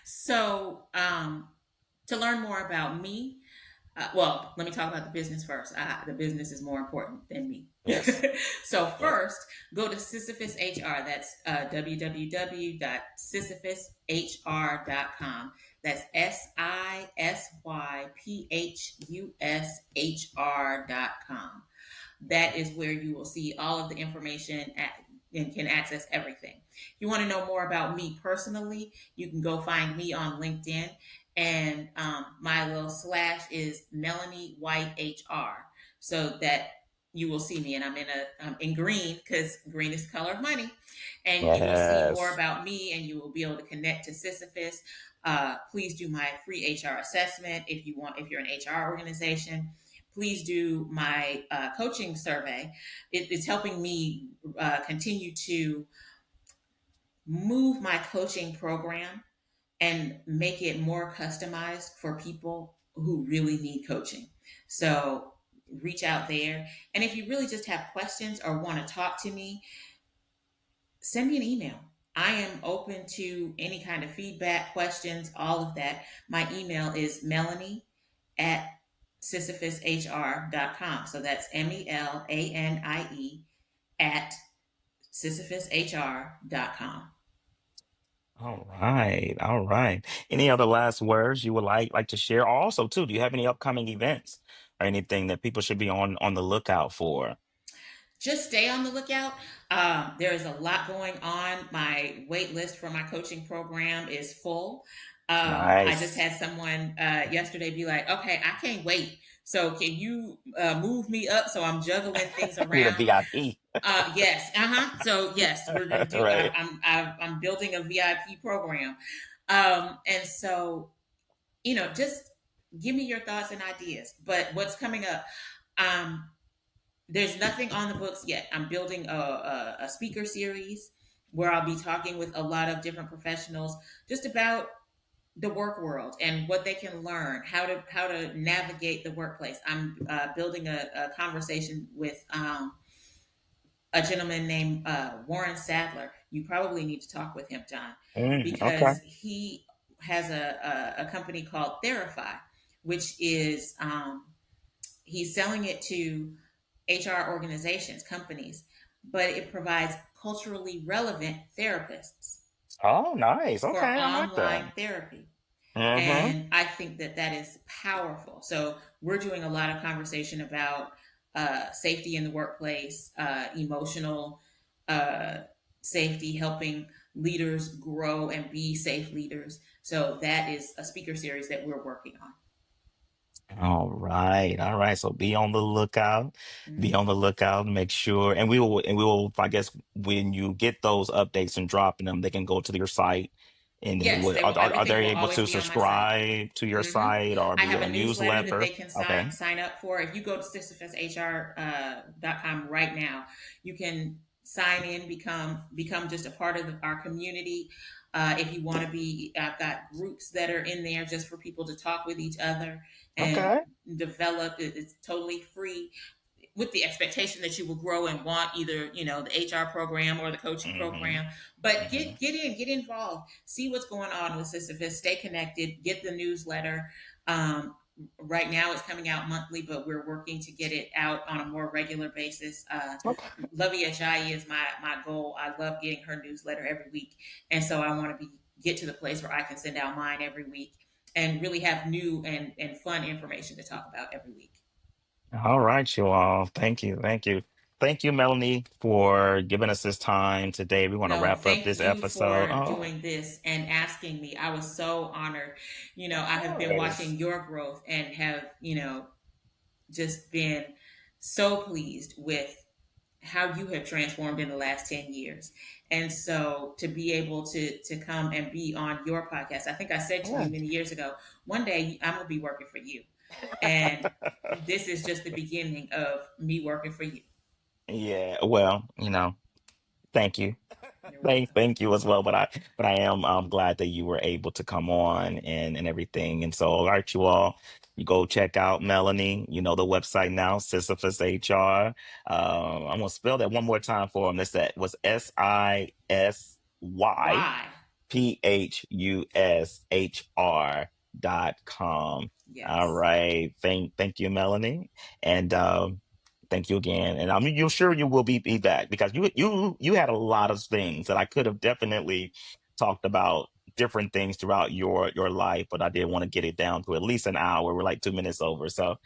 So, to learn more about me, well, let me talk about the business first. The business is more important than me. Yes. So Yes. first, go to Sisyphus HR. That's www.sisyphushr.com. That's SISYPHUSHR.com. That is where you will see all of the information and can access everything. If you want to know more about me personally, you can go find me on LinkedIn. And my little slash is Melanie White HR, so that you will see me. And I'm in green because green is the color of money. And you will see more Yes. about me, and you will be able to connect to Sisyphus. Please do my free HR assessment if you're an HR organization. Please do my coaching survey. It's helping me continue to move my coaching program and make it more customized for people who really need coaching. So reach out there. And if you really just have questions or want to talk to me, send me an email. I am open to any kind of feedback, questions, all of that. My email is Melanie at SisyphusHR.com. So that's Melanie at SisyphusHR.com. All right. All right. Any other last words you would like to share? Also, too, do you have any upcoming events or anything that people should be on the lookout for? Just stay on the lookout. There is a lot going on. My wait list for my coaching program is full. I just Nice. had someone yesterday be like, okay, I can't wait. So can you move me up so I'm juggling things Need a around? VIP. Yes. Uh-huh. So yes, we're gonna do. Right. I'm building a VIP program, and so just give me your thoughts and ideas. But what's coming up? Um, there's nothing on the books yet. I'm building a speaker series where I'll be talking with a lot of different professionals just about the work world and what they can learn, how to navigate the workplace. I'm building a conversation with a gentleman named Warren Sadler. You probably need to talk with him, John, Okay. because he has a company called Therify, which is he's selling it to HR organizations, companies, but it provides culturally relevant therapists Oh, nice. for Okay, I like that. online therapy. Mm-hmm. And I think that that is powerful. So we're doing a lot of conversation about safety in the workplace, emotional uh, safety, helping leaders grow and be safe leaders. So that is a speaker series that we're working on. All right, all right. So be on the lookout. Be on the Mhm. lookout. Make sure, and we will. I guess when you get those updates and dropping them, they can go to your site, and then Yes, they will. are Everything they will able always to be on my site. subscribe to your hmm site or I be have a a newsletter that newsletter? they can Okay, sign up for. If you go to sisyphushr.com right now, you can sign in, become just a part of our community. If you want to be, I've got groups that are in there just for people to talk with each other and okay. develop. It's totally free with the expectation that you will grow and want either the HR program or the coaching Mm-hmm. program. But Mm-hmm. get involved, see what's going on with Sisyphus, stay connected, get the newsletter. Right now it's coming out monthly, but we're working to get it out on a more regular basis. Okay. Lovey Ajayi is my goal. I love getting her newsletter every week, and so I want to be get to the place where I can send out mine every week and really have new and fun information to talk about every week. All right, you all. Thank you. Thank you. Thank you, Melanie, for giving us this time today. We want to No, wrap up thank this you episode. for Oh, doing this and asking me. I was so honored. I of have been course. watching your growth and have, just been so pleased with how you have transformed in the last 10 years. And so to be able to come and be on your podcast, I think I said to you Yeah. many years ago, one day I'm going to be working for you. And this is just the beginning of me working for you. Yeah. Well, thank you. You're Thank, welcome. thank you as well. But I am glad that you were able to come on and everything. And so, all right, you all, you go check out Melanie. You know the website now, Sisyphus HR. I'm gonna spell that one more time for him. That was SISY Why? PHUSHR.com. All Yes. right. Thank you, Melanie. And thank you again. And I'm you're sure you will be back because you had a lot of things that I could have definitely talked about different things throughout your life, but I did want to get it down to at least an hour. We're like 2 minutes over. So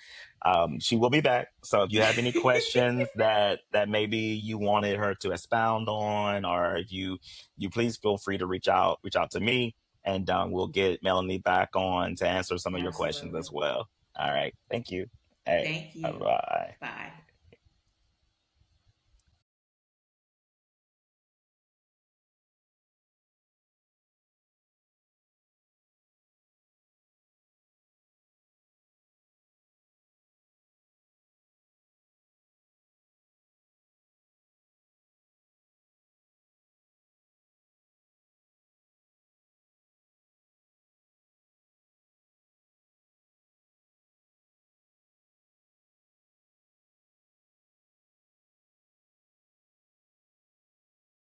she will be back. So if you have any questions that maybe you wanted her to expound on, or if you please feel free to reach out to me, and we'll get Melanie back on to answer some of your questions Absolutely. as well. All right. Thank you. Hey, Thank bye you. bye. Bye.